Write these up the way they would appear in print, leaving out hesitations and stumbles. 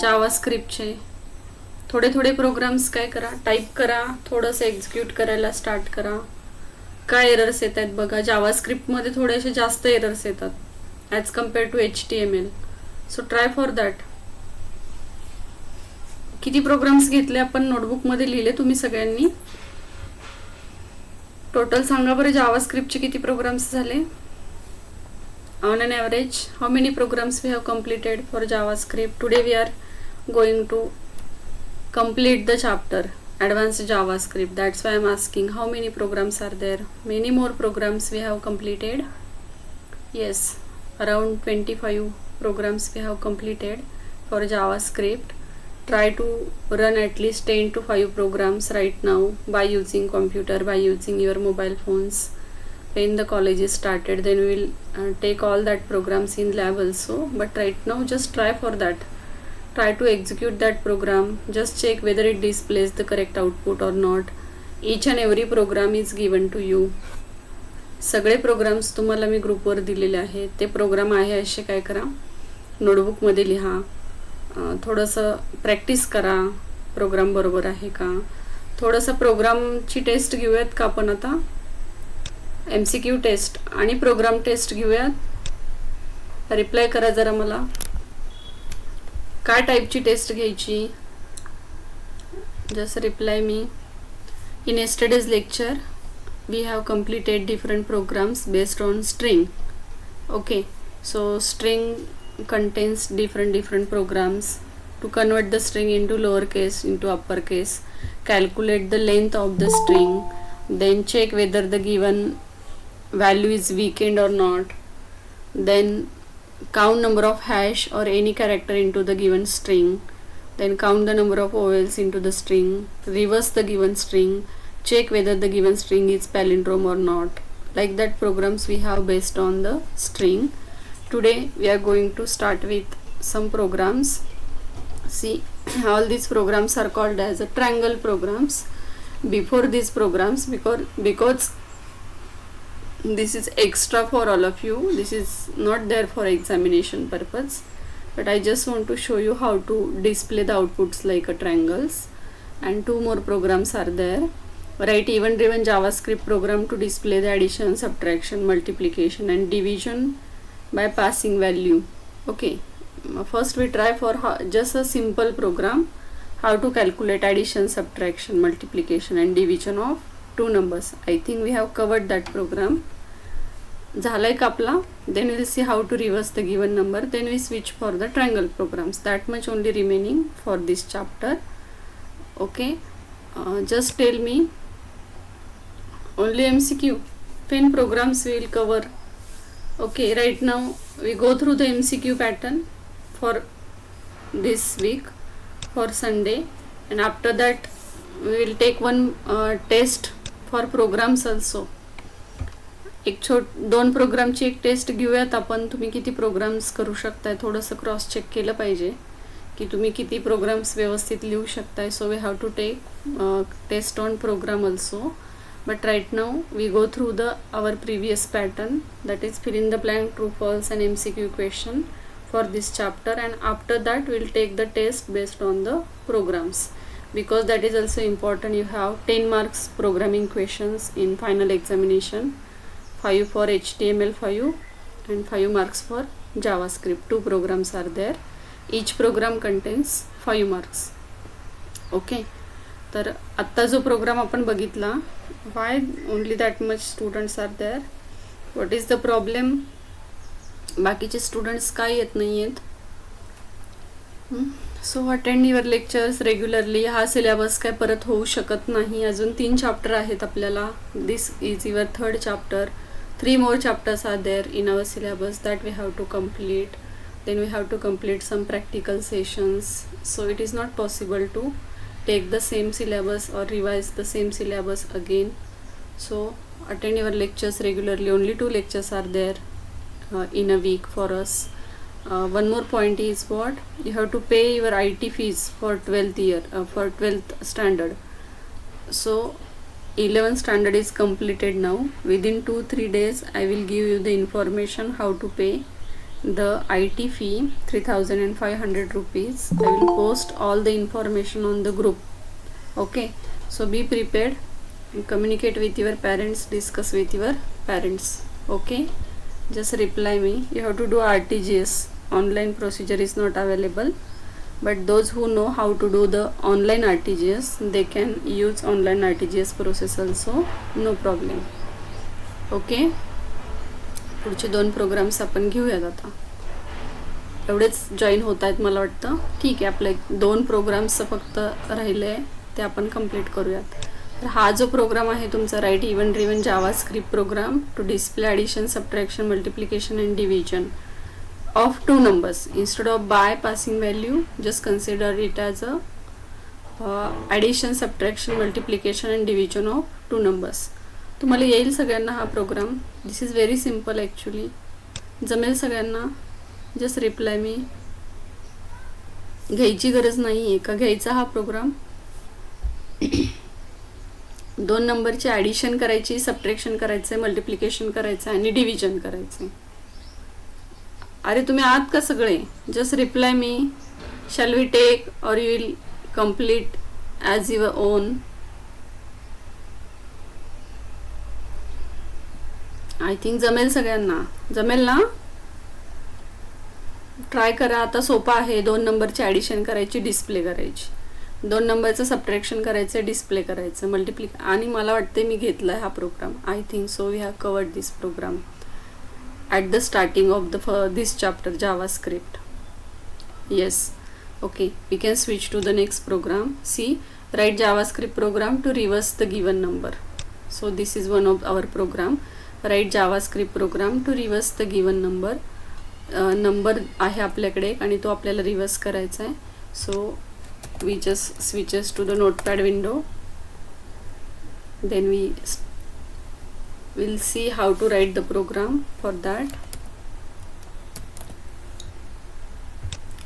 जावास्क्रिप्टचे थोडे थोडे प्रोग्राम्स काय करा, टाईप करा, थोडंसं एक्झिक्यूट करायला स्टार्ट करा. काय एरर्स येत आहेत बघा. जावास्क्रिप्टमध्ये थोडेसे जास्त एरर्स येतात as compare to HTML. So try for that. किती प्रोग्राम्स घेतले आपण नोटबुकमध्ये लिहिले तुम्ही सगळ्यांनी? टोटल सांगा बरं. जावास्क्रिप्टचे किती प्रोग्राम्स झाले on an average? How many programs we have completed for JavaScript? Today we are going to complete the chapter advanced JavaScript. That's why I'm asking how many programs are there. Many more programs we have completed. Yes, around 25 programs we have completed for JavaScript. Try to run at least 10 to 5 programs right now by using computer, by using your mobile phones. When the college is started, then we will take all that programs in lab also, but right now just try for that. Try to execute that program. Just check whether it displays the correct output or not. Each and every program is given to you. सगळे programmes तुम्हाला मी ग्रुपवर दिलेले आहेत. ते programme आहे असे काय करा, नोटबुकमध्ये लिहा, थोडंसं प्रॅक्टिस करा. प्रोग्राम बरोबर आहे का. थोडंसं प्रोग्रामची टेस्ट घेऊयात का आपण आता. MCQ टेस्ट आणि प्रोग्राम टेस्ट घेऊयात. रिप्लाय करा जरा मला. काय टाईपची टेस्ट घ्यायची? Just reply me. In yesterday's lecture we have completed different programs based on string. Okay, so string contains different programs to convert the string into lowercase into uppercase, calculate the length of the string, then check whether the given value is weakened or not, then count number of hash or any character into the given string, then count the number of vowels into the string, reverse the given string, check whether the given string is palindrome or not. Like that programs we have based on the string. Today we are going to start with some programs. See, all these programs are called as a triangle programs. Before these programs, because this is extra for all of you, this is not there for examination purpose, but I just want to show you how to display the outputs like a triangles. And two more programs are there. Write event driven JavaScript program to display the addition, subtraction, multiplication and division by passing value. Okay, first we try for just a simple program, how to calculate addition, subtraction, multiplication and division of two numbers. I think we have covered that program. झालाय का आपला. Then we'll see how to reverse the given number. Then we switch for the triangle programs. That much only remaining for this chapter. Okay, just tell me only MCQ. 10 programs we will cover. Okay, right now we go through the MCQ pattern for this week for Sunday, and after that we will take one test for programs also. एक दोन प्रोग्रामची एक test घेऊयात आपण. तुम्ही किती programmes करू शकताय थोडंसं क्रॉस चेक केलं पाहिजे की तुम्ही किती प्रोग्राम्स व्यवस्थित लिहू शकताय. So we have to take test on program also. But right now we go through the our previous pattern, that is fill in the blank, true false and MCQ question for this chapter, and after that we'll take the test based on the programs, because that is also important. You have 10 marks programming questions in final examination, 5 for HTML5 and 5 marks for JavaScript. Two programs are there. Each program contains 5 marks. Okay, तर आत्ता जो programme आपण बघितला, why only that much students are there? What is the problem? बाकीचे students काय येत नाही आहेत. सो अटेंड युअर लेक्चर्स रेग्युलरली. हा सिलेबस काय परत होऊ शकत नाही. अजून 3 चॅप्टर आहेत आपल्याला. This is your 3rd chapter. 3 more chapters are there in our syllabus that we have to complete. Then we have to complete some practical sessions. So it is not possible to take the same syllabus or revise the same syllabus again. So attend your lectures regularly. Only 2 lectures are there in a week for us. One more point is what? You have to pay your IT fees for 12th year, for 12th standard. So 11th standard is completed now. Within 2-3 days I will give you the information how to pay the IT fee 3,500 rupees. I will post all the information on the group. Okay, so be prepared, communicate with your parents, discuss with your parents. Okay, just reply me. You have to do RTGS. Online procedure is not available, but those who know how to do the online RTGS, they can use online RTGS process also, no problem. Okay, पुढचे 2 programmes आपण घेऊयात. आता एवढेच join होत आहेत मला वाटतं. ठीक आहे, आपले 2 प्रोग्राम्स फक्त राहिले ते आपण कंप्लीट करूयात. तर हा जो प्रोग्राम आहे तुमचा write event driven JavaScript program to display addition, subtraction, multiplication and division of 2 numbers. Instead of by passing value, just consider it as a addition, subtraction, multiplication and division of 2 numbers. तुम्हाला येईल सगळ्यांना हा program. This is very simple actually. जमेल सगळ्यांना. Just reply me. घ्यायची गरज नाही आहे का घ्यायचा हा प्रोग्राम. 2 नंबरची ॲडिशन करायची, सबट्रॅक्शन करायचं आहे, मल्टिप्लिकेशन करायचं आहे आणि डिव्हिजन करायचं आहे. अरे तुम्ही आहात का सगळे. Just reply me. Shall we take or you will complete as your own. I think जमेल सगळ्यांना. जमेल ना. ट्राय करा. आता सोपा आहे. 2 नंबरची ॲडिशन करायची, डिस्प्ले करायची. 2 नंबरचं सबट्रॅक्शन करायचं, डिस्प्ले करायचं, आणि मला वाटते मी घेतला आहे हा program. I think so we have covered this program at the starting of this chapter JavaScript. Yes, okay, we can switch to the next program. See, write JavaScript program to reverse the given number. So this is one of our program. Write JavaScript program to reverse the given number. Number आहे आपल्याकडे आणि तो आपल्याला reverse करायचा आहे. सो we just switches to the notepad window. Then we'll see how to write the program for that.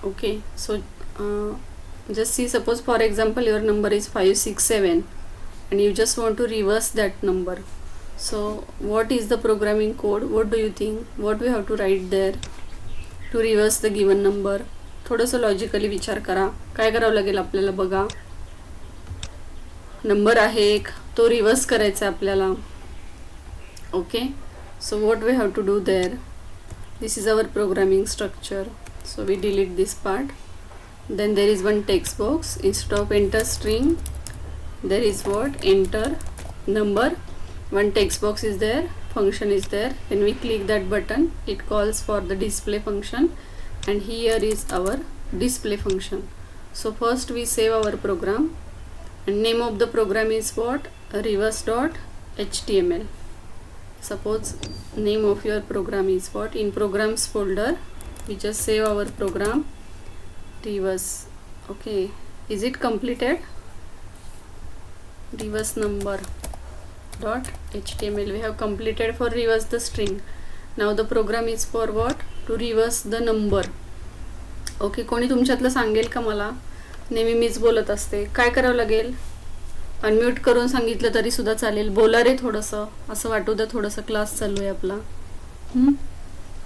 Okay, so just see, suppose for example your number is 567 and you just want to reverse that number. So what is the programming code? What do you think? What we have to write there to reverse the given number? थोडंसं logically विचार करा. काय करावं लागेल आपल्याला बघा. Number आहे एक, तो रिव्हर्स करायचा आहे आपल्याला. Okay, so what we have to do there? This is our programming structure. So we delete this part. Then there is one text box. Instead of enter string, there is what? Enter number. One text box is there, function is there. When we click that button, it calls for the display function, and here is our display function. So first we save our program, and name of the program is what? Reverse.html. Suppose name of your program is what? In programs folder we just save our program reverse. Okay, is it completed? Reverse number dot html we have completed for reverse the string. Now the program is for what? To reverse the number. Okay, कोणी तुमच्यातलं सांगेल का मला. नेहमी मीच बोलत असते. काय करावं लागेल. अनम्यूट करून सांगितलं तरी सुद्धा चालेल. बोला रे थोडंसं, असं वाटू द्या थोडंसं क्लास चालू आहे आपला.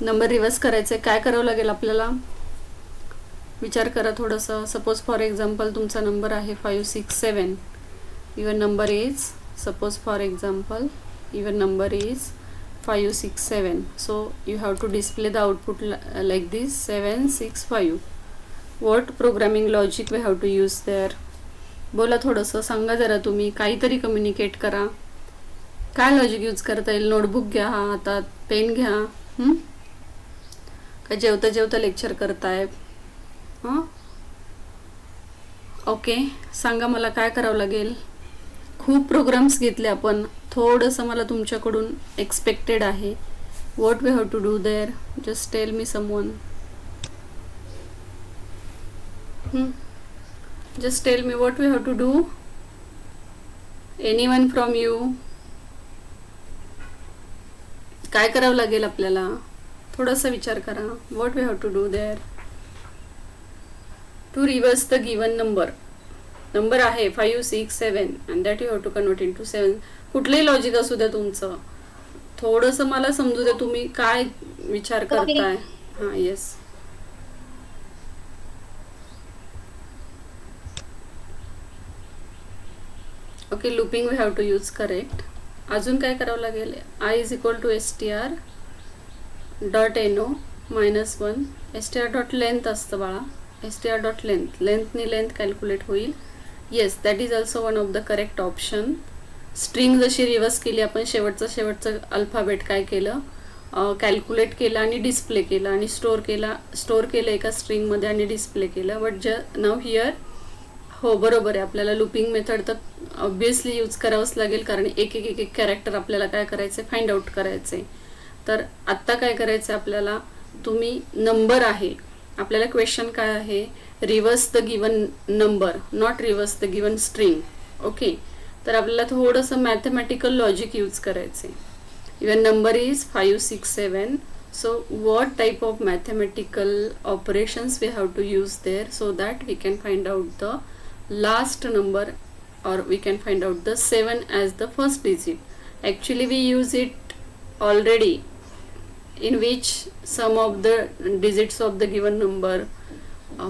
नंबर रिव्हर्स करायचं आहे. काय करावं लागेल आपल्याला. विचार करा थोडंसं. सपोज फॉर एक्झाम्पल तुमचा नंबर आहे 567. Your number is, suppose for example your number is 567. So you have to display the output like this 765. What programming logic we have to use there. बोला थोडंसं. सांगा जरा तुम्ही. काहीतरी कम्युनिकेट करा. काय logic use करता येईल. नोटबुक घ्या हातात, पेन घ्या. काय जेवता जेवता लेक्चर करताय. हां, ओके. सांगा मला काय करावं लागेल. खूप प्रोग्राम्स घेतले आपण. थोडंसं मला तुमच्याकडून एक्सपेक्टेड आहे. What we have to do there. Just tell me someone. Just tell me what we have to do. Anyone from you? काय करावं लागेल आपल्याला. थोडासा विचार करा. What we have to do there to reverse the given number. Number आहे 567 and that you have to convert into 7. कुठलंही logic असू द्या तुमचं. थोडंसं मला समजू द्या तुम्ही काय विचार करताय. yes. Okay, looping we have to use, correct. अजून काय करावं लागेल, I is equal to str dot NO -1. str dot length असतं बाळा, str डॉट लेंथ, लेंथनी लेंथ कॅल्क्युलेट होईल. Yes, that is also one of the correct option. String जशी reverse केली आपण, शेवटचं अल्फाबेट काय केलं, कॅल्क्युलेट केलं आणि डिस्प्ले केलं आणि स्टोर केलं एका स्ट्रिंगमध्ये आणि डिस्प्ले केलं. बट नाव हिअर, हो बरोबर आहे, आपल्याला लूपिंग मेथड तर ऑब्वियसली यूज करावंच लागेल, कारण एक एक एक एक कॅरेक्टर आपल्याला काय करायचं आहे, फाइंड आउट करायचं आहे. तर आत्ता काय करायचं आहे आपल्याला, तुम्ही नंबर आहे, आपल्याला क्वेश्चन काय आहे, reverse the given number, not reverse the given string. Okay, तर आपल्याला थोडंसं मॅथमॅटिकल लॉजिक यूज करायचं आहे. Your number is 5 6 7. So what type of mathematical operations we have to use there, so that we can find out the last number, or we can find out the 7 as the first digit. Actually we use it already, in which sum of the digits of the given number,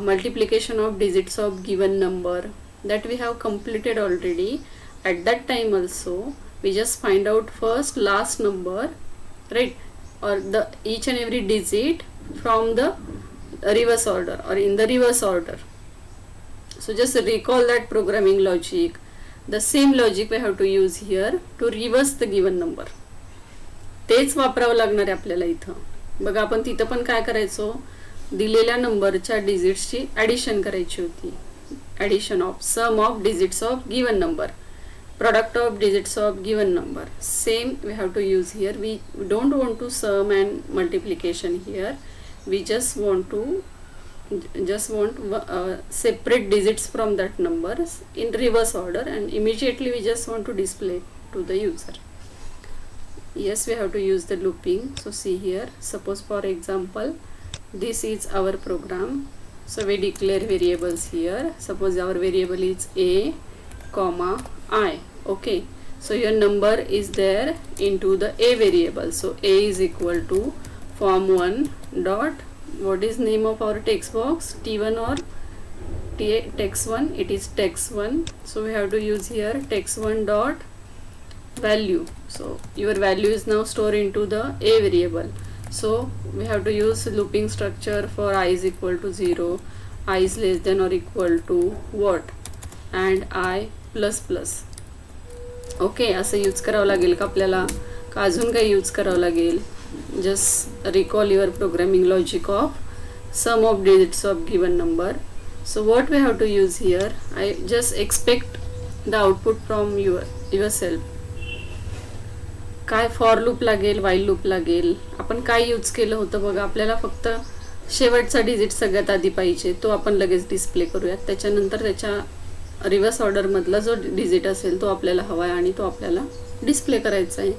multiplication of digits of given number, that we have completed already. At that time also we just find out first last number, right, or the each and every digit from the reverse order or in the reverse order. So just recall that programming logic. The same logic we have to use here to reverse the given number. तेच वापरावं लागणार आहे आपल्याला इथं. बघा, आपण तिथं पण काय करायचो, दिलेल्या नंबरच्या डिजिट्सची ॲडिशन करायची होती. Addition of sum of digits of given number, product of digits of given number. Same we have to use here. We don't want to sum and multiplication here. We just want separate digits from that numbers in reverse order, and immediately we just want to display to the user. Yes, we have to use the looping. So see here, suppose for example this is our program. So we declare variables here. Suppose our variable is a comma I. Okay, so your number is there into the a variable. So a is equal to form1 dot, what is name of our text box, t1 or text1, it is text1. So we have to use here text1 dot value. So your value is now stored into the a variable. So we have to use looping structure for I is equal to 0, I is less than or equal to what, and I plus plus. Okay, असं use करावं लागेल का आपल्याला, का अजून काही use करावं लागेल? Just recall your programming logic of sum of digits of given number. So what we have to use here, I just expect the output from your self. काय फॉर लूप लागेल, वाईल लूप लागेल. आपण काय use केलं होतं बघा, आपल्याला फक्त शेवटचा डिजिट सगळ्यात आधी पाहिजे, तो आपण लगेच डिस्प्ले करूयात. त्याच्यानंतर त्याच्या रिव्हर्स ऑर्डरमधला जो डिजिट असेल तो आपल्याला हवा आहे आणि तो आपल्याला डिस्प्ले करायचा आहे.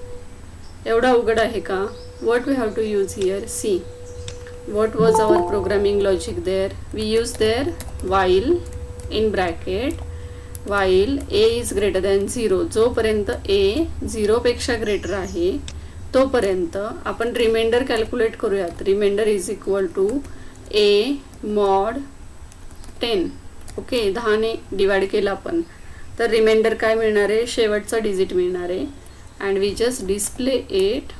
एवढा अवघड आहे का? What we have to use here, see what was our programming logic there. We use there while in bracket, while a is greater than 0. जोपर्यंत ए 0पेक्षा ग्रेटर आहे तोपर्यंत आपण रिमाइंडर कॅल्क्युलेट करूयात. Remainder is equal to a mod 10. Okay, 10 ने divide केलं आपण तर रिमाइंडर काय मिळणार आहे, शेवटचा डिजिट मिळणार आहे. And we just display it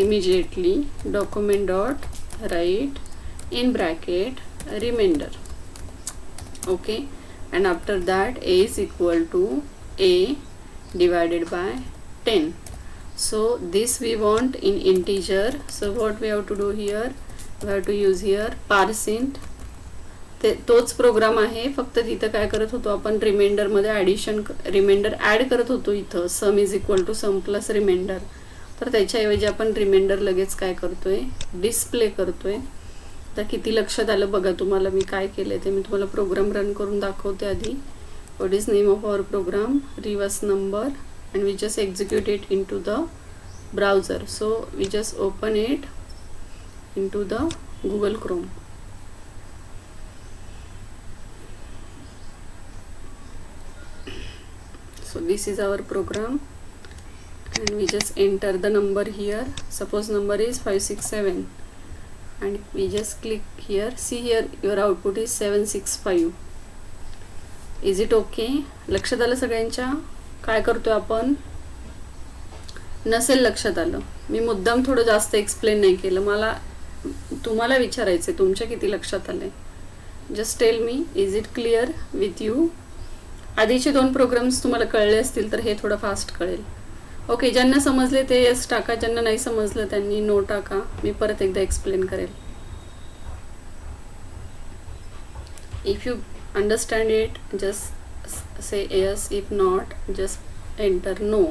immediately, document dot write in bracket remainder. Okay, and after that a is equal to a divided by 10. So this we want in integer. So what we have to do here, we have to use here parseInt. तोच program आहे, फक्त तिथं काय करत होतो आपण, रिमाइंडरमध्ये reminder add करत होतो. इथं sum is equal to sum plus remainder, तर त्याच्याऐवजी आपण रिमाइंडर लगेच काय करतोय, डिस्प्ले करतोय. तर किती लक्षात आलं बघा तुम्हाला मी काय केलं ते. मी तुम्हाला प्रोग्राम रन करून दाखवते आधी. What is name of our program, reverse number, and we just execute it in to the browser. So we just open it in to the Google Chrome. So this is our program, and we just enter the number here. Suppose number is 5 6 7, and we just click here. See here, your output is 765. Is it okay? लक्षात आलं सगळ्यांच्या? काय करतोय आपण? नसेल लक्षात आलं, मी मुद्दाम थोडं जास्त एक्सप्लेन नाही केलं. मला तुम्हाला विचारायचं तुमच्या किती लक्षात आलंय. Just tell me, is it clear with you? आधीचे 2 प्रोग्राम्स तुम्हाला कळले असतील तर हे थोडं फास्ट कळेल. ओके, ज्यांना समजले ते यस टाका, ज्यांना नाही समजलं त्यांनी नो टाका. मी परत एकदा एक्सप्लेन करेल. If you understand it just say yes, if not just enter no.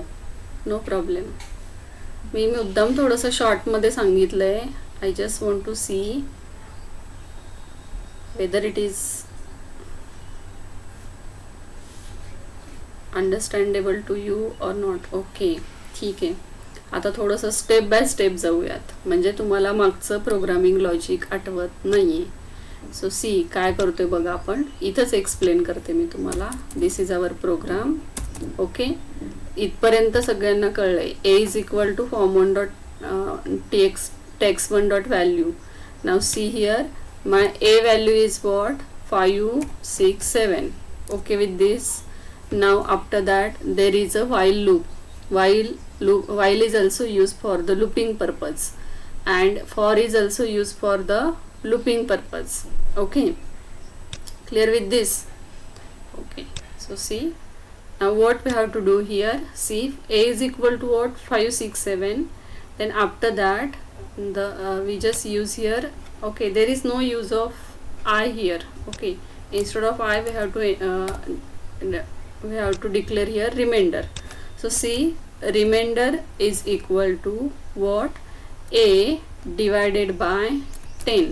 No problem. मी मुद्दाम थोडंसं शॉर्टमध्ये सांगितलं आहे. I just want to see whether it is understandable to you or not. Okay, ठीक आहे. आता थोडंसं स्टेप बाय स्टेप जाऊयात, म्हणजे तुम्हाला मागचं प्रोग्रामिंग लॉजिक आठवत नाही आहे. सो सी काय करतोय बघा आपण. इथंच एक्सप्लेन करते मी तुम्हाला. This is our program. Okay, इथपर्यंत सगळ्यांना कळलंय. A is equal to form1 dot text1 dot value. Now see here my a value is what 567. Okay with this. Now after that there is a while loop. While is also used for the looping purpose, and for is also used for the looping purpose. Okay, clear with this? Okay, so see now what we have to do here. See, a is equal to what 567. Then after that the we just use here. Okay, there is no use of I here. Okay, instead of I we have to declare here remainder. So see, remainder is equal to what? A divided by 10.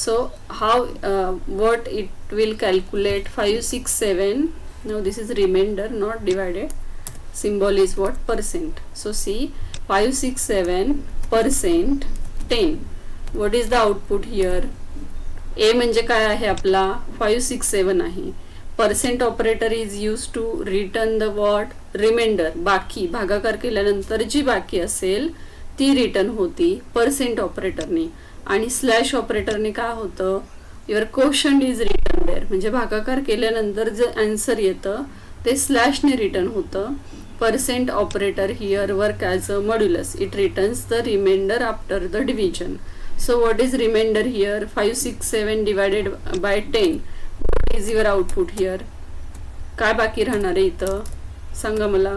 So how what it will calculate 567. Now this is remainder, not divided. Symbol is what? Percent. So see, 567% 10. What is the output here? A म्हणजे काय आहे आपला? 567 आहे. Percent operator is use to return the what? Remainder. बाकी भागाकार केल्यानंतर जी बाकी असेल ती रिटर्न होती पर्सेंट ऑपरेटरने. आणि स्लॅश ऑपरेटरने काय होतं? Your quotient is return there. म्हणजे भागाकार केल्यानंतर जे आन्सर येतं ते स्लॅशने रिटर्न होतं. Percent operator here work as a modulus. It returns the remainder after the division. So what is remainder here? 567 divided by 10. Is your output here. काय बाकी राहणार आहे इथं सांगा मला.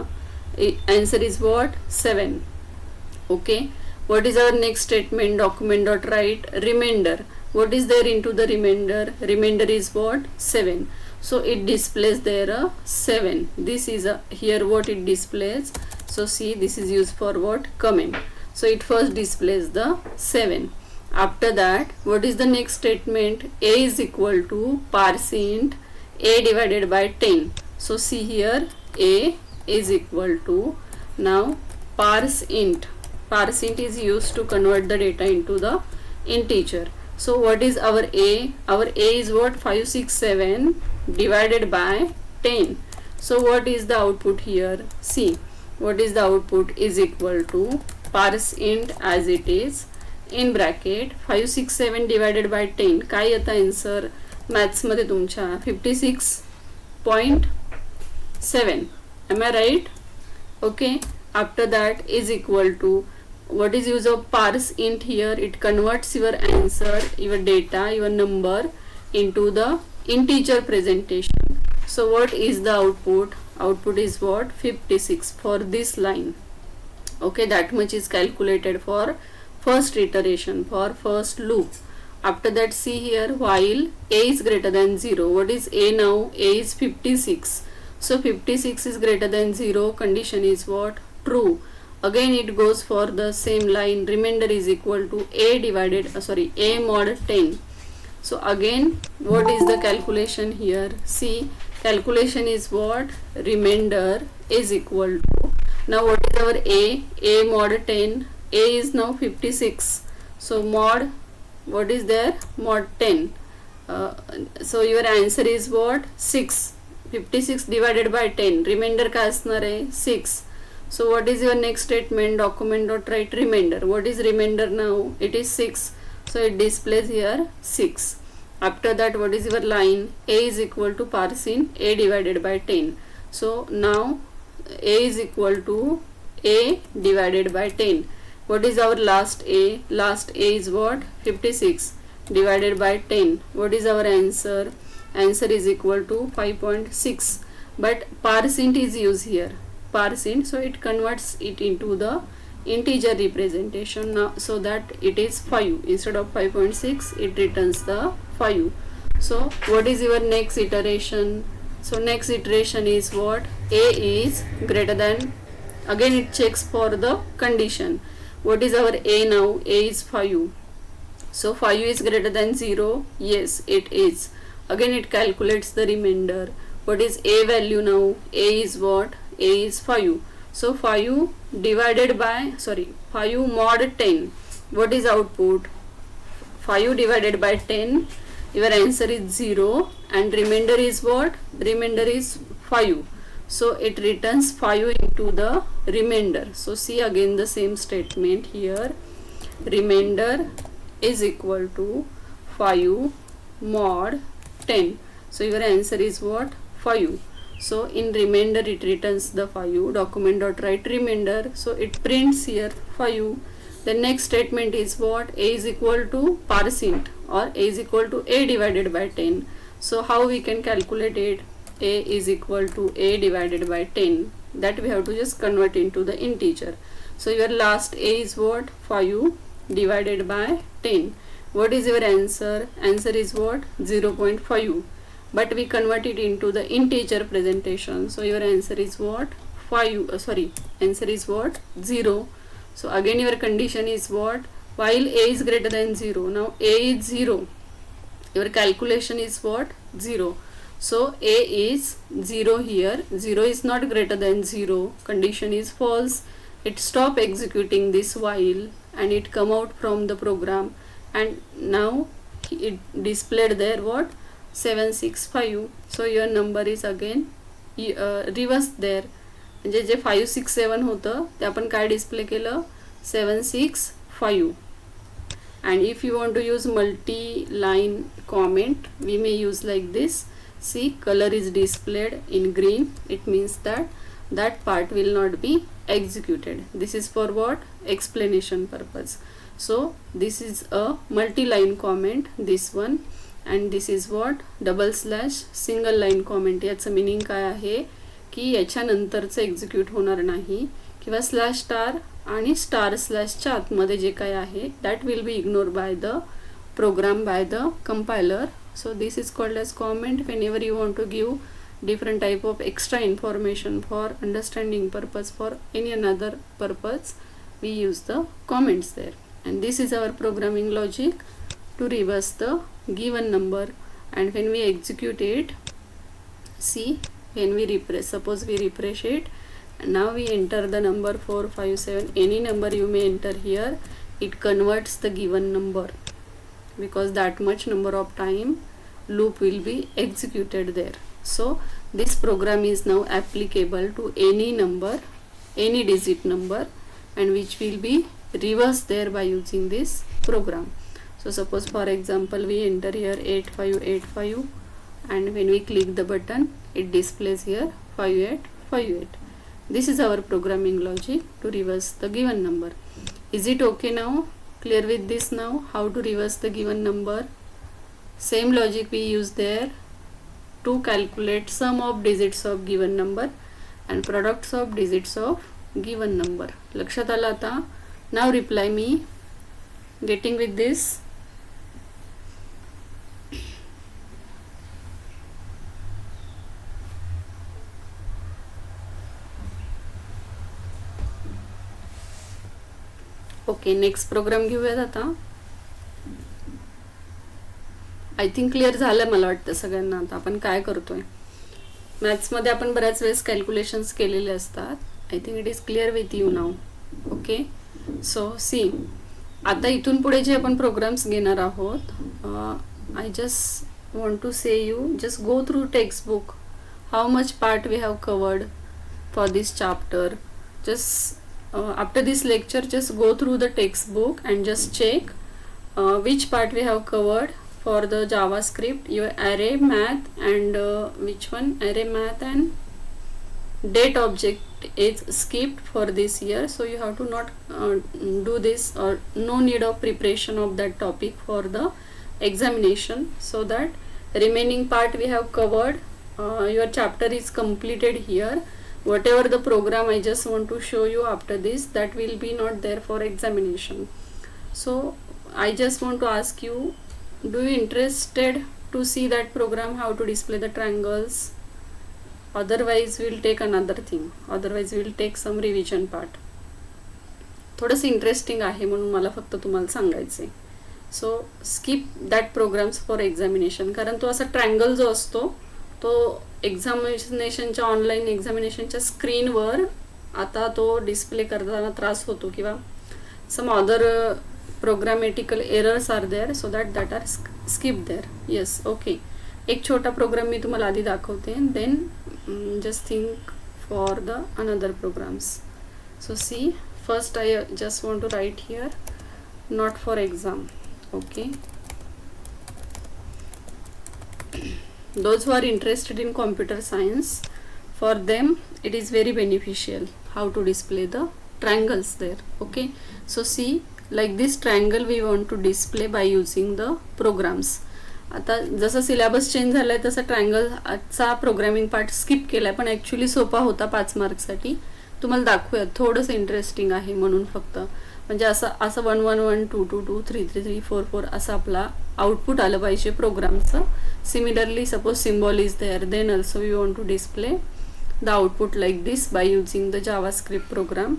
Answer is what? 7. Okay, what is our next statement? Document dot write remainder. What is there in to the remainder? Remainder is what? 7. So it displays there a 7. This is a here what it displays. So see, this is used for what? Comment. So it first displays the 7. After that, what is the next statement? A is equal to parseInt A divided by 10. So see here, A is equal to, now parseInt. ParseInt is used to convert the data into the integer. So what is our A? Our A is what? 567 divided by 10. So what is the output here? See, what is the output? Is equal to parseInt as it is in bracket 567 divided by 10. काय येतं answer maths मध्ये तुमच्या? 56.7. Am I right? Okay. After that is equal to, what is use of parseInt here? It converts your answer, your data, your number into the integer presentation. So what is the output? Output is what? 56 for this line. Okay, that much is calculated for first iteration, for first loop. After that, see here, while a is greater than 0. What is a now? A is 56. So 56 is greater than 0. Condition is what? True. Again it goes for the same line. Remainder is equal to a divided a mod 10. So again, what is the calculation here? See, calculation is what? Remainder is equal to, now what is our a mod 10. A is now 56. So mod, what is there? Mod 10. So your answer is what? 6. 56 divided by 10. Remainder काय असणार आहे? 6. So what is your next statement? Document dot write remainder. What is remainder now? It is 6. so it displays here 6. After that, what is your line? A is equal to % A divided by 10. So now A is equal to A divided by 10. What is our last A? Last A is what? 56 divided by 10. What is our answer? Answer is equal to 5.6. But % is used here. %, so it converts it into the integer representation now, so that it is 5 instead of 5.6, it returns the 5. So what is your next iteration? So next iteration is what? A is greater than, again it checks for the condition. What is our A now? A is 5. So 5 is greater than 0. Yes, it is. Again it calculates the remainder. What is A value now? A is what? A is 5. So 5 divided by 5 mod 10. What is output? 5 divided by 10. Your answer is 0, and remainder is what? Remainder is 5. So it returns 5 into the remainder. So see again the same statement here. Remainder is equal to 5 mod 10. So your answer is what? 5. So in remainder it returns the 5. Document.write remainder. So it prints here 5. The next statement is what? A is equal to % or A is equal to A divided by 10. So how we can calculate it? A is equal to A divided by 10. That we have to just convert into the integer. So your last A is what? 5 divided by 10. What is your answer? Answer is what? 0.5. But we convert it into the integer presentation. So your answer is what? Answer is what? 0. So again your condition is what? While A is greater than 0. Now A is 0. Your calculation is what? 0. So A is 0 here. 0 is not greater than 0. Condition is false. It stop executing this while and it come out from the program, and now it displayed there what? 765. So your number is again reverse there. म्हणजे जे 567 होतं ते आपण काय display केलं? 765. And if you want to use multi-line comment, we may use like this. See, color is displayed in green. It means that part will not be executed. This is for what? Explanation purpose. So this is a multi-line comment, this one, and this is what? / single line comment. याचं meaning काय आहे की याच्यानंतरचं execute होणार नाही, किंवा /* आणि */च्या आतमध्ये जे काय आहे that will be ignore by the program, by the compiler. So this is called as comment. Whenever you want to give different type of extra information for understanding purpose, for any another purpose, we use the comments there. And this is our programming logic to reverse the given number. And when we execute it, see, when we refresh, suppose we refresh it, and now we enter the number 457, any number you may enter here, it converts the given number, because that much number of time loop will be executed there. So this program is now applicable to any number, any digit number, and which will be reversed there by using this program. So suppose for example we enter here 8585, and when we click the button it displays here 5858. This is our programming logic to reverse the given number. Is it okay now? Clear with this now? How to reverse the given number? Same logic we use there to calculate sum of digits of given number and products of digits of given number. लक्षात आलं आता? Now reply me. Getting with this? Okay, next program घेऊयात आता. I think clear झालं मला वाटतं सगळ्यांना. आता आपण काय करतोय, मॅथ्समध्ये आपण बऱ्याच वेळेस कॅल्क्युलेशन्स केलेले असतात. I think it is clear with you now. Okay, so see, आता इथून पुढे जे आपण प्रोग्राम्स घेणार आहोत, I just want to say you just go through text book, how much part we have covered for this chapter. Just after this lecture just go through the textbook and just check which part we have covered for the JavaScript, your array math and which one, array math and date object is skipped for this year, so you have to not do this, or no need of preparation of that topic for the examination. So that remaining part we have covered. Your chapter is completed here. Whatever the program I just want to show you after this, that will be not there for examination. So I just want to ask you, do you interested to see that program, how to display the triangles? Otherwise we'll take another thing, otherwise we'll take some revision part. थोडंसं interesting आहे म्हणून मला फक्त तुम्हाला सांगायचं आहे. So skip that programs for examination, कारण तो असा ट्रँगल जो असतो तो एक्झामिनेशनच्या ऑनलाईन एक्झामिनेशनच्या स्क्रीनवर आता तो डिस्प्ले करताना त्रास होतो, किंवा some other programmatical errors are there, so that are skip there. Yes, okay. एक छोटा प्रोग्राम मी तुम्हाला आधी दाखवते, then just think for the another programs. So see, first I just want to write here, not for exam. Okay, those who are interested in computer science, for them it is very beneficial how to display the triangles there. Okay, so see, like this triangle we want to display by using the programs. आता जसं syllabus change झाला आहे तसं ट्रायंगलचा programming part skip केला आहे, पण actually सोपा होता 5 मार्क्ससाठी. तुम्हाला दाखवूयात, थोडंसं इंटरेस्टिंग आहे म्हणून फक्त. म्हणजे असं 1 1 1 2 2 2 3 3 3 4 4 असं आपला आउटपुट आलं पाहिजे प्रोग्रामचं. Similarly suppose symbol is there, then also we want to display the output like this by using the JavaScript program.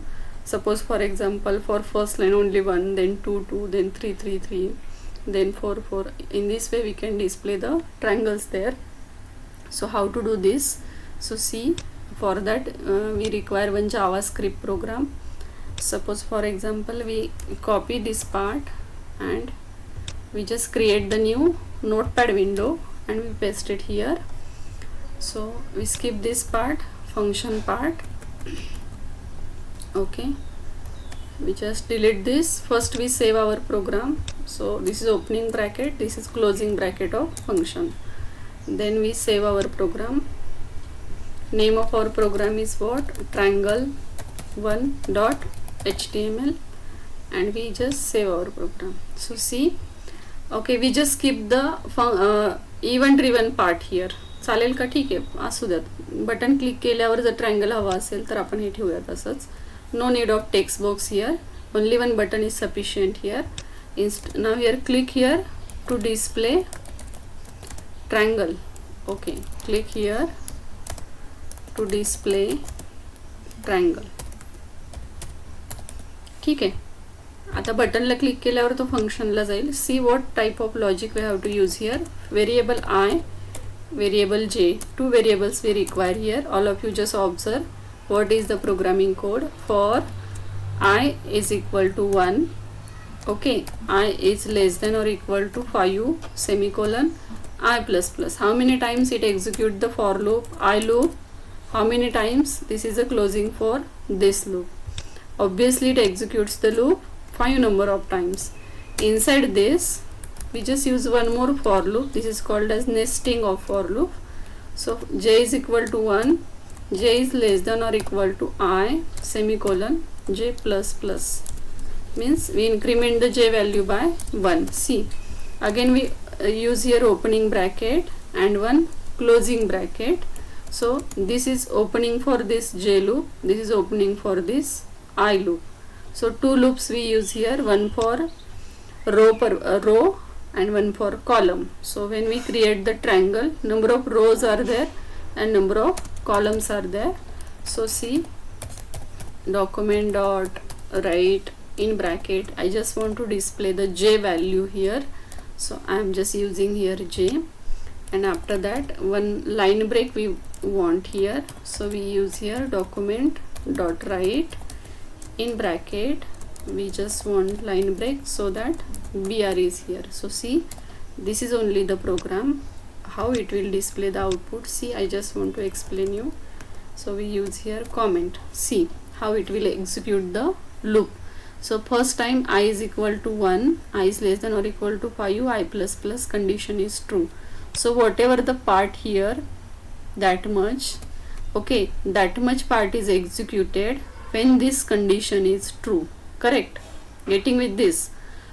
Suppose for example, for first line only 1, then 2 2, then 3 3 3, then 4 4. In this way we can display the triangles there. So how to do this? So see, for that we require one JavaScript program. Suppose for example we copy this part and we just create the new notepad window and we paste it here. So we skip this part, function part. Okay, we just delete this. First we save our program. So this is opening bracket, this is closing bracket of function. Then we save our program. Name of our program is what? triangle1.html, and we just save our program. So see, okay, we just skip the event driven part here. चालेल का? ठीक आहे, असू द्यात. Button click केल्यावर जर triangle हवा असेल तर आपण हे ठेवूयात असंच. No need of text box here, only one button is sufficient here. Now here click here to display triangle. Okay, click here to display triangle. ठीक आहे. आता बटनला क्लिक केल्यावर तो फंक्शनला जाईल. See what type of logic we have to use here. Variable I, variable j, 2 variables we require here. All of you just observe what is the programming code. For I is equal to 1, okay, I is less than or equal to 5 semicolon I plus plus. How many times it execute the for loop, I loop? How many times? This is a closing for this loop. Obviously it executes the loop 5 number of times. Inside this we just use one more for loop. This is called as nesting of for loop. So j is equal to 1, j is less than or equal to I semicolon j plus plus, means we increment the j value by 1. See, again we use here opening bracket and one closing bracket. So this is opening for this j loop, this is opening for this I loop. So 2 loops we use here, one for row and one for column. So when we create the triangle, number of rows are there and number of columns are there. So see, document dot write in bracket, I just want to display the j value here, so I am just using here j, and after that one line break we want here, so we use here document dot write in bracket, we just want line break so that br is here. So see, this is only the program, how it will display the output. See, I just want to explain you. So we use here comment. See how it will execute the loop. So first time I is equal to 1, I is less than or equal to 5, I plus plus, condition is true. So whatever the part here, that much, okay, that much part is executed when this condition is true. Correct? Getting with this?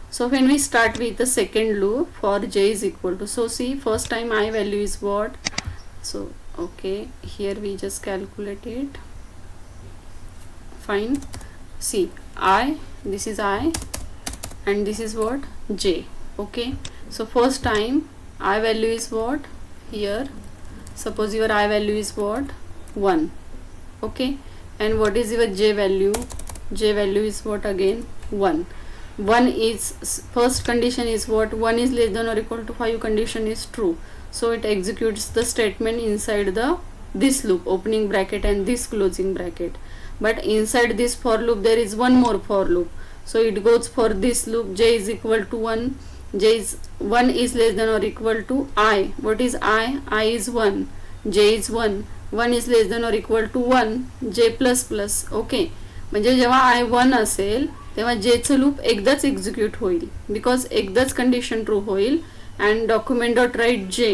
So when we start with the second loop for j is equal to, so see, first time I value is what? So okay, here we just calculate it. Fine. See, I, this is I, and this is what? J. Okay, so first time I value is what? Here, suppose your I value is what? 1. Okay, and what is your j value? J value is what again? 1. 1 is, first condition is what? 1 is less than or equal to 5, condition is true. So it executes the statement inside the this loop, opening bracket and this closing bracket. But inside this for loop there is one more for loop. So it goes for this loop, j is equal to 1. J is 1 is less than or equal to I. What is I? I is 1. J is 1. 1 is less than or equal to 1. J plus plus. Okay. म्हणजे जेव्हा I 1 असेल तेव्हा j चं loop एकदाच execute होईल, because एकदाच condition true होईल. and document dot write j.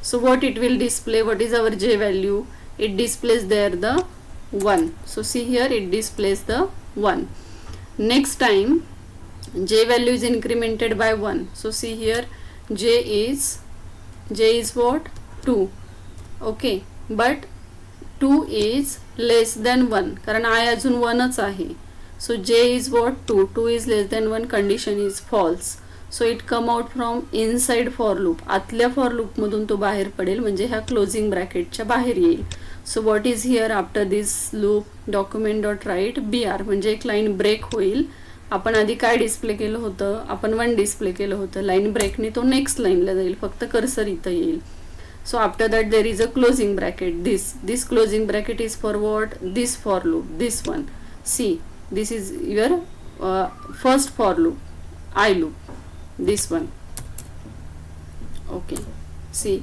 So what it will display? What is our j value? It displays there the 1. So see here, it displays the 1. Next time j value is incremented by 1. So see here, j is what? 2. Okay, but 2 is less than 1 कारण I अजून 1च आहे. So j is what? 2. 2 is less than 1, condition is false. So it come out from inside for loop. आतल्या for loop मधून तो बाहेर पडेल, म्हणजे ह्या क्लोजिंग ब्रॅकेटच्या बाहेर येईल. So what is here after this loop? Document dot write BR, म्हणजे एक लाईन ब्रेक होईल. आपण आधी काय डिस्प्ले केलं होतं? आपण 1 डिस्प्ले केलं होतं. लाईन ब्रेकने तो नेक्स्ट लाईनला जाईल, फक्त कर्सर इथं येईल. So after that there is a closing bracket. This closing bracket is for what? This for loop, this one. See, this is your first for loop, I loop, this one. Okay, see,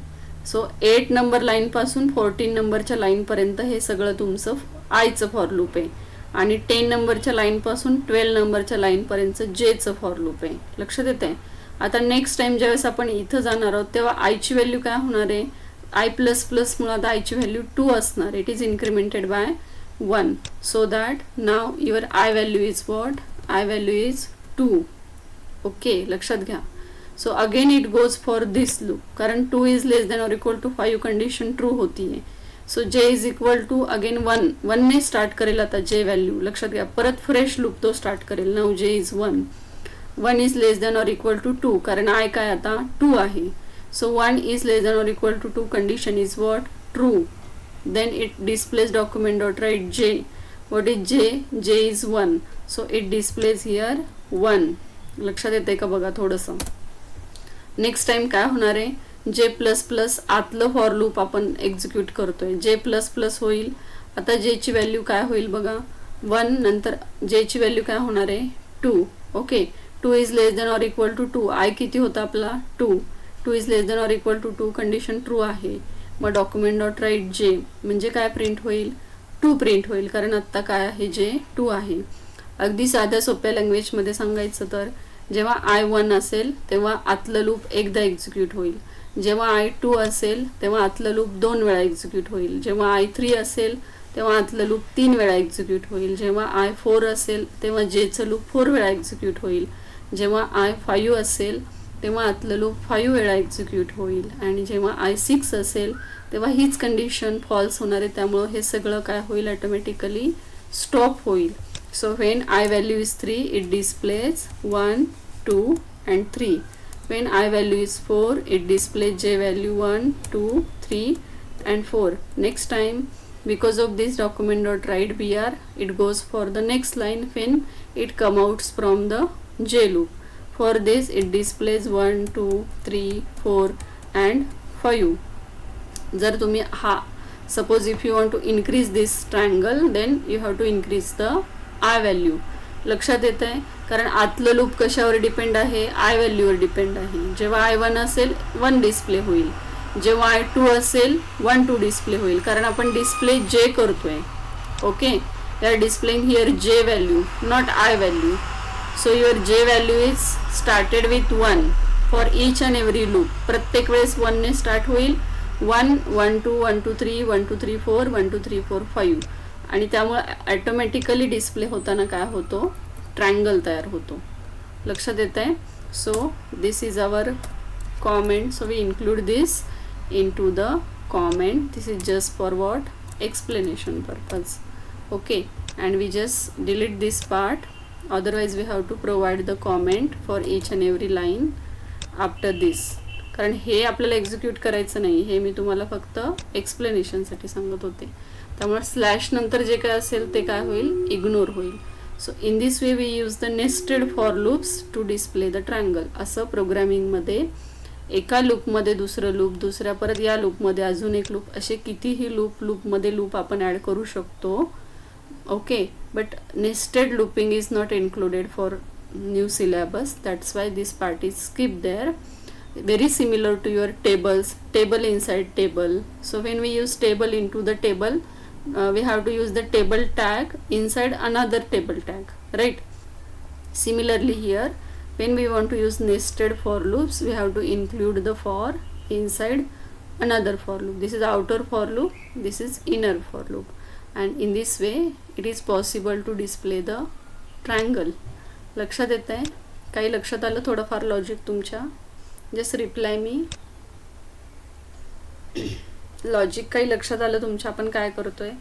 so 8 number line पासून 14 नंबरच्या line पर्यंत हे सगळं तुमचं आयचं for loop आहे, आणि 10 नंबरच्या line पासून 12 नंबरच्या लाईन पर्यंतचं जेचं फॉर लूप आहे. लक्षात येते? आता नेक्स्ट टाइम ज्यावेळेस आपण इथं जाणार आहोत तेव्हा आयची व्हॅल्यू काय होणार आहे? आय प्लस प्लस मुळात आयची व्हॅल्यू 2 असणार. It is incremented by 1. So that now your I value is what? I value is 2. Okay, लक्षात घ्या. So again it goes for this loop, कारण 2 is less than or equal to 5 condition true होतीये. So J is equal to again 1 ने start करेल आता जे value. लक्षात घ्या, परत फ्रेश लूप तो स्टार्ट करेल. नाव जे is 1. 1 is less than or equal to 2, कारण I काय आता 2 आहे. So 1 is less than or equal to 2, condition is what? True. Then it displays document dot write j. What is j? J is 1. So it displays here 1. लक्षात येते का बघा थोडंसं. Next time काय होणार आहे? j प्लस प्लस आतलं for loop आपण एक्झिक्यूट करतोय. j प्लस प्लस होईल. आता j ची व्हॅल्यू काय होईल बघा? 1. नंतर j ची व्हॅल्यू काय होणार आहे? 2. Okay, 2 is less than or equal to 2. I किती होता आपला? 2. 2 is less than or equal to 2, condition true आहे. मग डॉक्युमेंट डॉट राईट जे म्हणजे काय प्रिंट होईल? 2 प्रिंट होईल, कारण आत्ता काय आहे? जे 2 आहे. अगदी साध्या सोप्या लँग्वेजमध्ये सांगायचं तर जेव्हा I 1 असेल तेव्हा आतलं लूप एकदा एक्झिक्यूट होईल. जेव्हा I 2 असेल तेव्हा आतलं लूप 2 वेळा एक्झिक्यूट होईल. जेव्हा I 3 असेल तेव्हा आतलं लूप 3 वेळा एक्झिक्यूट होईल. जेव्हा I 4 असेल तेव्हा जेचं लूप 4 वेळा एक्झिक्यूट होईल. जेव्हा I 5 असेल तेव्हा आतलं लूप 5 वेळा एक्झिक्यूट होईल. आणि जेव्हा I 6 असेल तेव्हा हीच कंडिशन फॉल्स होणार आहे. त्यामुळं हे सगळं काय होईल? ऑटोमॅटिकली स्टॉप होईल. So when I value is 3, it displays 1, 2 and 3. When I value is 4, it displays j value 1, 2, 3 and 4. Next time, because of this document dot write BR, it goes for the next line when it come out from the j loop. For this it displays 1, 2, 3, 4 and 5. जर तुम्ही हा suppose if you want to increase this triangle, then you have to increase the I value. लक्षात येत आहे? कारण आतलं loop कशावर depend आहे? आय व्हॅल्यूवर डिपेंड आहे. जेव्हा I 1 असेल 1 डिस्प्ले होईल. जेव्हा I 2 असेल 1, 2 डिस्प्ले होईल, कारण आपण डिस्प्ले j करतोय. Okay, we are displaying here j value, not I value. So your j value is started with 1 for each and every loop. प्रत्येक वेळेस 1 ने स्टार्ट होईल. 1 1 2 1 2 3 1 2 3 4 1 2 3 4 5 आणि त्यामुळे ॲटोमॅटिकली डिस्प्ले होताना काय होतो, ट्रायंगल तयार होतो. लक्षात येत आहे. So this is our comment, so we include this into the comment. This is just for what, explanation purpose. Okay, and we just delete this part, otherwise we have to provide the comment for each and every line after this. कारण हे आपल्याला execute करायचं नाही, हे मी तुम्हाला फक्त एक्सप्लेनेशनसाठी सांगत होते. त्यामुळे slash नंतर जे काय असेल ते काय होईल, इग्नोर होईल. So in this way we use the nested for loops to display the triangle. असं प्रोग्रामिंगमध्ये एका लूपमध्ये दुसरं लूप, दुसऱ्या परत या लूपमध्ये अजून एक लूप, असे कितीही लूपमध्ये लूप आपण ॲड करू शकतो. Okay, but nested looping is not included for new syllabus. That's why this part is skip there. Very similar to your tables, table inside table. So when we use table into the table, we have to use the table tag inside another table tag, right? Similarly here, when we want to use nested for loops, we have to include the for inside another for loop. This is outer for loop, this is inner for loop, and in this way it is possible to display the triangle. लक्षात येत आहे? काही लक्षात आलं थोडंफार logic तुमच्या? Just reply मी. Logic काही लक्षात आलं तुमच्या? आपण काय करतोय,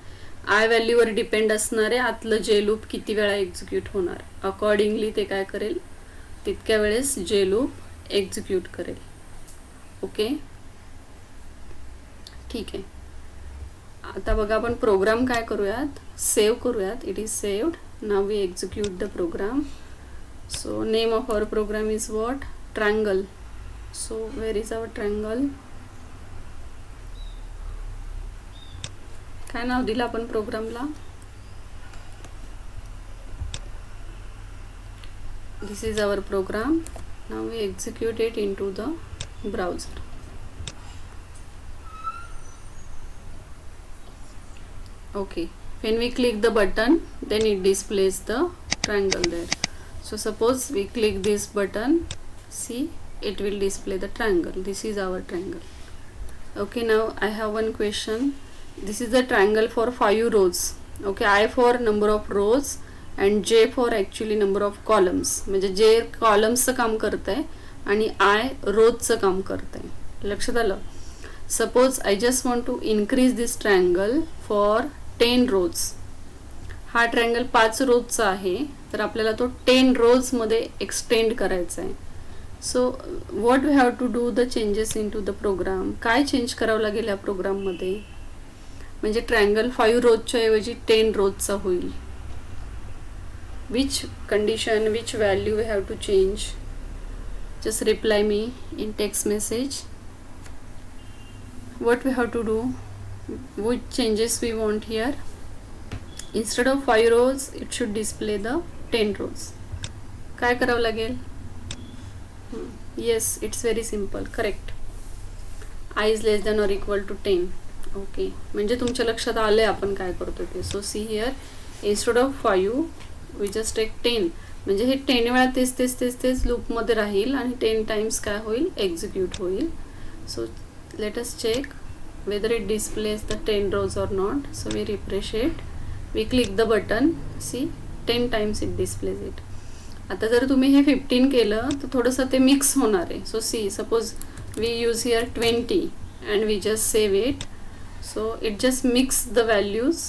आय व्हॅल्यूवर डिपेंड असणारे आतलं जे लूप किती वेळा एक्झिक्यूट होणार, अकॉर्डिंगली ते काय करेल, तितक्या वेळेस जे लूप एक्झिक्यूट करेल. ओके, ठीक आहे. आता बघा आपण प्रोग्राम काय करूयात, सेव्ह करूयात. It is saved. Now we execute the program. So name of our program is what, triangle. So where is our triangle? काय नाव दिलं आपण प्रोग्रामला? This is our program. Now we execute it into the browser. Okay, when we click the button, then it displays the triangle there. So suppose we click this button, see, it will display the triangle. This is our triangle. Okay, now I have one question. This is the triangle for 5 rows. Okay, I for number of rows and J for actually number of columns. म्हणजे J कॉलम्सचं काम करत आहे आणि I रोजचं काम करत आहे. लक्षात आलं? Suppose I just want to increase this triangle for 10 rows. हा ट्रायंगल 5 रोजचा आहे, तर आपल्याला तो 10 रोजमध्ये एक्सटेंड करायचा आहे. So what we have to do the changes in to the program. काय चेंज करावं लागेल या प्रोग्राममध्ये, म्हणजे ट्रायंगल 5 रोजच्या ऐवजी 10 रोजचा होईल. Which condition, which value we have to change? Just reply me in text message. What we have to do, which changes we want here. Instead of 5 rows it should display the 10 rows. काय करावं लागेल? Yes, it's very simple. Correct. I is less than or equal to 10. Okay, म्हणजे तुमच्या लक्षात आलंय आपण काय करतो ते. So see here, instead of 5 we just take 10. म्हणजे हे 10 वेळा तेच लूपमध्ये राहील आणि 10 टाइम्स काय होईल, एक्झिक्यूट होईल. So let us check whether it displays the 10 rows or not. So we refresh it, we click the button, see 10 times it displays it. आता जर तुम्ही हे 15 केलं तर थोडंसं ते मिक्स होणार आहे. So see, suppose we use here 20 and we just save it. So it just mix the values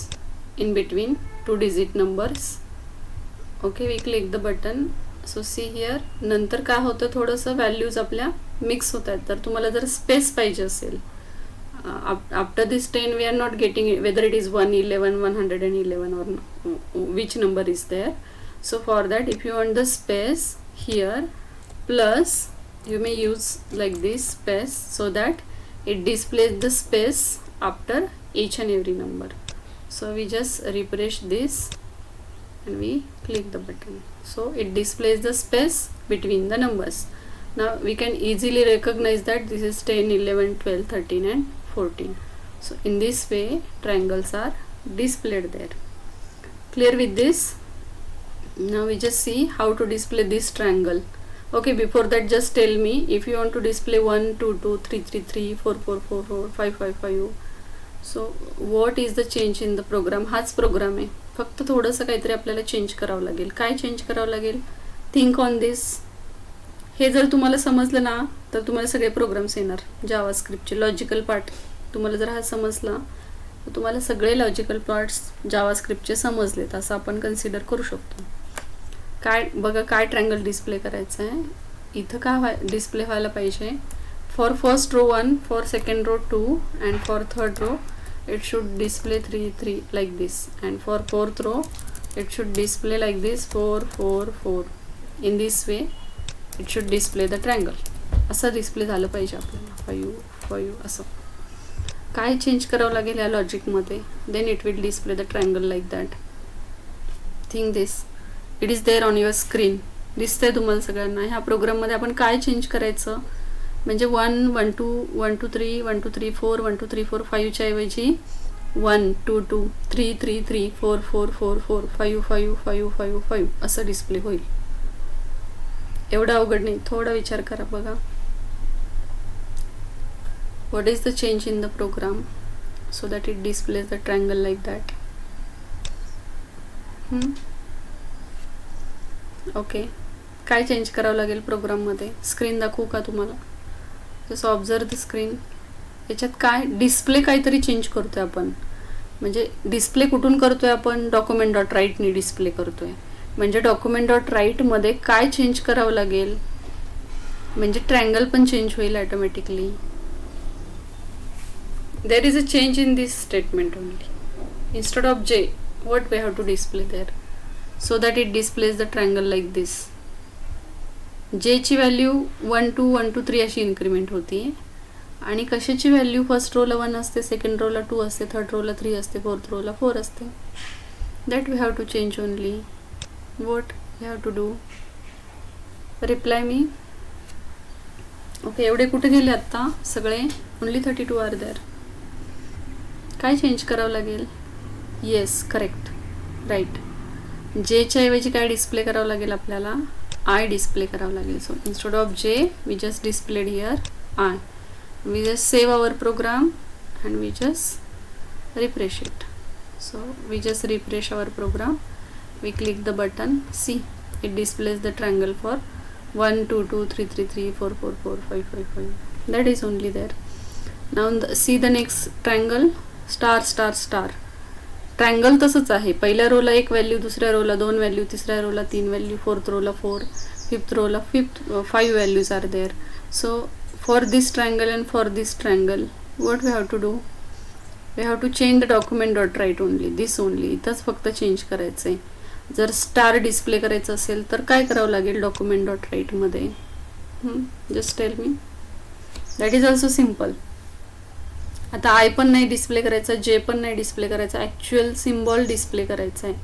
in between 2 digit numbers. Okay, we click the button. So see here, नंतर काय होतं, थोडंसं व्हॅल्यूज आपल्या mix होत आहेत. तर तुम्हाला जर स्पेस पाहिजे असेल, after this 10 we are not getting whether it is 111 111 or which number is there. So for that, if you want the space here, plus you may use like this space so that it displays the space after each and every number. So we just refresh this and we click the button. So it displays the space between the numbers. Now we can easily recognize that this is 10, 11, 12, 13 and 14. So in this way triangles are displayed there. Clear with this? Now we just see how to display this triangle. Okay, before that just tell me, if you want to display 1 2 2 3 3 3 4 4 4 4 5 5 5, so what is the change in the program? हाच programme आहे, फक्त थोडंसं काहीतरी आपल्याला change करावं लागेल. काय change करावं लागेल? Think on this. हे जर तुम्हाला समजलं ना तर तुम्हाला सगळे प्रोग्राम्स येणार जावास्क्रिप्टचे. लॉजिकल पार्ट तुम्हाला जर हा समजला तर तुम्हाला सगळे लॉजिकल पार्ट्स जावास्क्रिप्टचे समजलेत असं आपण कन्सिडर करू शकतो. काय बघा, काय ट्रायंगल डिस्प्ले करायचं आहे इथं. काय डिस्प्ले व्हायला पाहिजे? For first row 1, for second row 2, and for third row it should display 3 3 like this, and for fourth row it should display like this 4 4 4. in this way it should display the triangle. असं display झालं पाहिजे आपल्याला 5 5 असं. काय change करावं लागेल या लॉजिकमध्ये? Then it will display the triangle like that. Think this. It is there on your screen. दिसतंय तुम्हाला सगळ्यांना. ह्या प्रोग्राममध्ये आपण काय चेंज करायचं म्हणजे 1 1 2 1 2 3 1 2 3 4 1 2 3 4 5 च्या ऐवजी 1 2 2 3 3 3 4 4 4 4 5 5 5 5 5 असं डिस्प्ले होईल. एवढं अवघड नाही, थोडा विचार करा. बघा, what is the change in the program so that it displays the triangle like that? Okay, काय चेंज करावं लागेल प्रोग्राममध्ये? स्क्रीन दाखवू का तुम्हाला? जसं ऑब्झर्व द स्क्रीन. याच्यात काय डिस्प्ले काहीतरी चेंज करतोय आपण. म्हणजे डिस्प्ले कुठून करतोय आपण? डॉक्युमेंट डॉट राईटने डिस्प्ले करतोय. म्हणजे डॉक्युमेंट डॉट राईटमध्ये काय चेंज करावं लागेल? म्हणजे ट्रायंगल पण चेंज होईल automatically. There is a change in this statement only. Instead of J, what we have to display there so that it displays the triangle like this. j ची value 1 2 1 2 3 अशी increment होती. आणि कशाची value? First रोला 1 असते, second रोला 2 असते, third रोला 3 असते, फोर्थ रोला 4 असते. That we have to change only. What we have to do? Reply me. Okay, एवढे कुठे गेले आत्ता सगळे? Only 32 are there. काय चेंज करावं लागेल? Yes, correct, right. जेच्या ऐवजी काय डिस्प्ले करावं लागेल आपल्याला? आय डिस्प्ले करावं लागेल. सो इन्स्टेड ऑफ जे we just displayed here I. We just save our program and we just refresh it. So we just refresh our program. We click the button. See, it displays the triangle for 1 2 2 3 3 3 4 4 4 5 5 5. That is only there. Now see the next triangle. Star star star. Triangle तसंच आहे. पहिल्या रोला 1 value, दुसऱ्या रोला 2 value, तिसऱ्या रोला 3 value, fourth रोला 4, fifth रोला 5 values are there. So for this triangle and for this triangle what we have to do? We have to change the document dot write only. This only. इथंच फक्त change करायचं आहे. जर star display करायचं असेल तर काय करावं लागेल डॉक्युमेंट डॉट राईटमध्ये? Just tell me. That is also simple. आता आय पण नाही डिस्प्ले करायचा, जे पण नाही डिस्प्ले करायचा, ॲक्च्युअल सिम्बॉल डिस्प्ले करायचा आहे.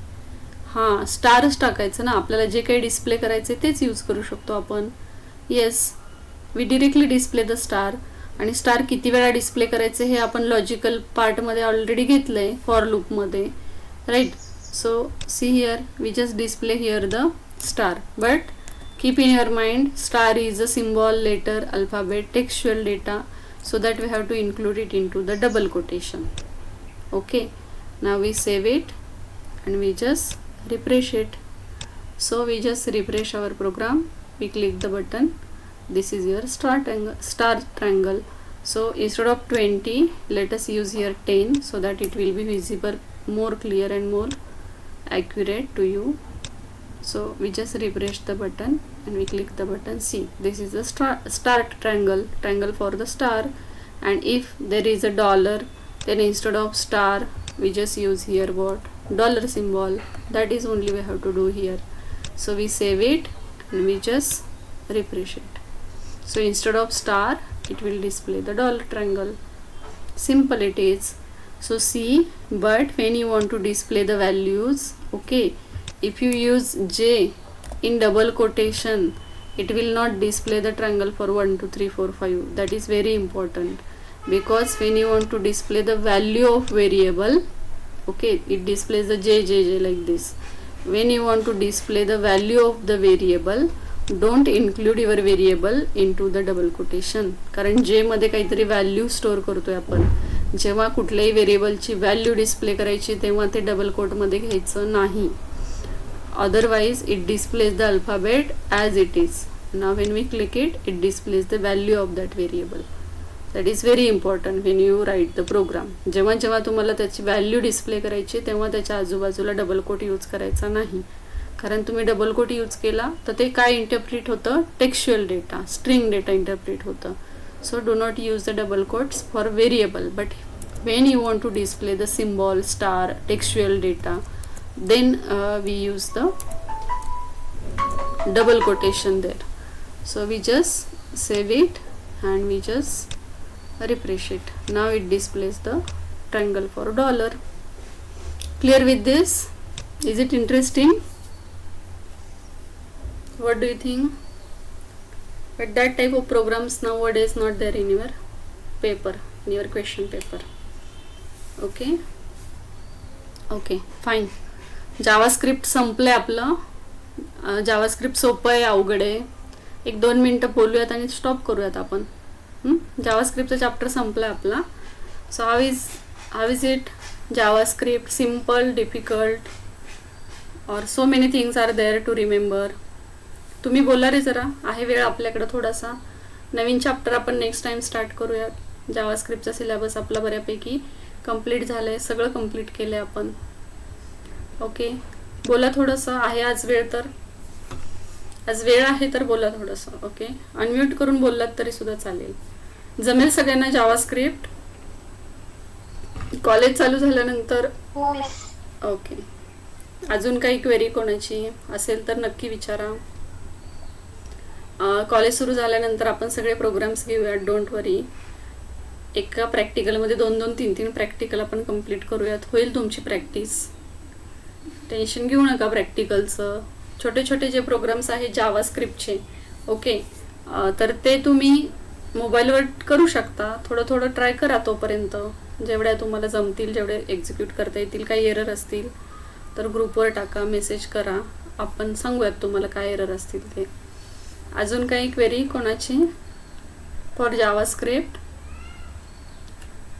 हां, स्टारच टाकायचं ना. आपल्याला जे काही डिस्प्ले करायचं आहे तेच यूज करू शकतो आपण. Yes, we directly display the star. आणि स्टार किती वेळा डिस्प्ले करायचं हे आपण लॉजिकल पार्टमध्ये ऑलरेडी घेतलं आहे फॉर लूपमध्ये, right. So see here, we just display here the star. But keep in your mind, star is a symbol, letter, alphabet, textual data. So that we have to include it into the double quotation. Okay, now we save it and we just refresh it. So we just refresh our program. We click the button. This is your star triangle. So instead of 20, let us use here 10 so that it will be visible, more clear and more accurate to you. So we just refresh the button and we click the button. See, this is the star triangle for the star. And if there is a dollar, then instead of star we just use here what? Dollar symbol. That is only we have to do here. So we save it and we just refresh it. So instead of star it will display the dollar triangle. Simple it is. So see, but when you want to display the values, okay, if you use J in double quotation, it will not display the triangle for 1 2 3 4 5. That is very important, because when you want to display the value of variable, okay, it displays the J like this. when you want to display the value of the variable, don't include your variable into the double quotation. कारण जे मध्ये काहीतरी value store करतोय आपण, जेव्हा कुठल्याही व्हेरिएबलची value display करायची तेव्हा ते डबल कोटमध्ये घ्यायचं नाही. Otherwise it displays the alphabet as it is. Now when we click it, it displays the value of that variable. That is very important when you write the program. जेव्हा जेव्हा तुम्हाला त्याची value display करायची तेव्हा त्याच्या आजूबाजूला double coat use करायचा नाही. कारण तुम्ही डबल कोट यूज केला तर ते काय इंटरप्रिट होतं, textual data, string data interpret होतं. So do not use the double quotes for variable. But when you want to display the symbol, star, textual data, then we use the double quotation there. So we just save it and we just refresh it. Now it displays the triangle for dollar. Clear with this? Is it interesting? What do you think? But that type of programs nowadays not there in your paper, in your question paper. Okay, okay, fine. JavaScript संपलंय आपलं. JavaScript सोपं आहे, अवघड आहे? 1-2 मिनटं बोलूयात आणि stop करूयात आपण. जावास्क्रिप्टचा चॅप्टर संपलाय आपला. So how is it? JavaScript simple, difficult, or so many things are there to remember. तुम्ही बोला रे जरा, आहे वेळ आपल्याकडे थोडासा. नवीन चॅप्टर आपण नेक्स्ट टाइम स्टार्ट करूयात. जावास्क्रिप्टचा सिलेबस आपला बऱ्यापैकी कंप्लीट झालंय, सगळं कंप्लीट केलंय आपण. ओके, बोला थोडंसं. आहे आज वेळ तर, आज वेळ आहे तर बोला थोडंसं. ओके, अनम्यूट करून बोललात तरी सुद्धा चालेल. जमेल सगळ्यांना जावास्क्रिप्ट? कॉलेज चालू झाल्यानंतर. ओके, अजून काही क्वेरी कोणाची असेल तर नक्की विचारा. कॉलेज सुरू झाल्यानंतर आपण सगळे प्रोग्राम्स घेऊयात, डोंट वरी. एका प्रॅक्टिकलमध्ये 2-2, 3-3 प्रॅक्टिकल आपण कंप्लीट करूयात. होईल तुमची प्रॅक्टिस, टेन्शन घेऊ नका प्रॅक्टिकलचं. छोटे छोटे जे प्रोग्राम्स आहेत जावास्क्रिप्टचे, ओके, तर ते तुम्ही मोबाईलवर करू शकता. थोडं थोडं ट्राय करा तोपर्यंत, जेवढ्या तुम्हाला जमतील, जेवढे एक्झिक्यूट करता येतील. काही एरर असतील तर ग्रुपवर टाका, मेसेज करा, आपण सांगूयात तुम्हाला काय एरर असतील ते. अजून काही क्वेरी कोणाची फॉर जावास्क्रिप्ट?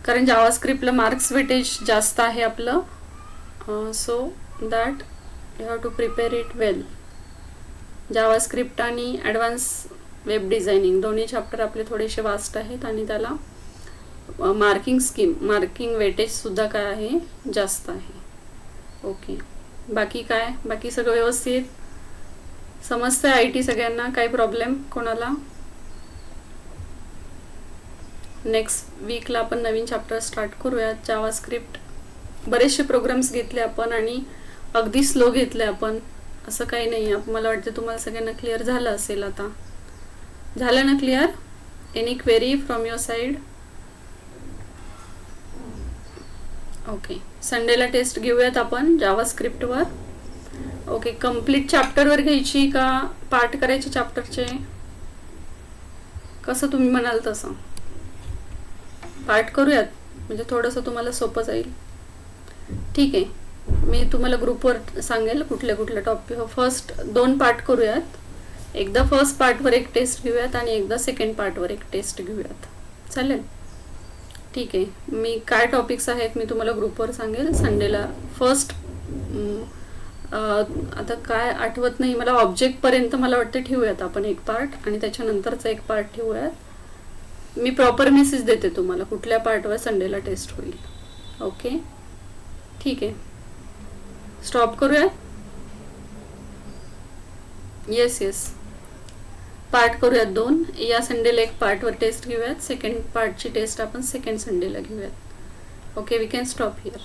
कारण जावास्क्रिप्टला मार्क्स वेटेज जास्त आहे आपलं. So that you have to prepare it well. JavaScript आणि ॲडव्हान्स वेब डिझायनिंग दोन्ही चॅप्टर आपले थोडेसे वास्ट आहेत आणि त्याला मार्किंग वेटेजसुद्धा काय आहे, जास्त आहे. ओके, बाकी काय? बाकी सगळं व्यवस्थित समजतंय? IT सगळ्यांना? काही प्रॉब्लेम कोणाला? नेक्स्ट वीकला आपण नवीन चॅप्टर स्टार्ट करूयात. जावास्क्रिप्ट बरेचसे प्रोग्राम्स घेतले आपण आणि अगदी स्लो घेतले आपण, असं काही नाही. मला वाटतं तुम्हाला सगळ्यांना क्लिअर झालं असेल. आता झालं ना clear? Any query from your side? Okay, संडेला टेस्ट घेऊयात आपण जावास्क्रिप्टवर. ओके, कम्प्लीट चॅप्टरवर घ्यायची का पार्ट करायचे चॅप्टरचे? कसं तुम्ही म्हणाल तसं पार्ट करूयात, म्हणजे थोडंसं तुम्हाला सोपं जाईल. ठीक आहे, मी तुम्हाला ग्रुपवर सांगेल कुठल्या कुठल्या टॉपिक. फर्स्ट 2 पार्ट करूयात. एकदा फर्स्ट पार्टवर एक टेस्ट घेऊयात आणि एकदा सेकंड पार्टवर एक टेस्ट घेऊयात. चालेल? ठीक आहे, मी काय टॉपिक्स आहेत मी तुम्हाला ग्रुपवर सांगेल संडेला. फर्स्ट आता काय आठवत नाही मला, ऑब्जेक्टपर्यंत मला वाटतं ठेवूयात आपण एक पार्ट आणि त्याच्यानंतरचा एक पार्ट ठेवूयात. मी प्रॉपर मेसेज देते तुम्हाला कुठल्या पार्टवर संडेला टेस्ट होईल. ओके, ठीक आहे, स्टॉप करूयात. येस, पार्ट करूयात 2. या संडेला एक पार्टवर टेस्ट घेऊयात, सेकंड पार्टची टेस्ट आपण सेकंड संडेला घेऊयात. Okay, we can stop here.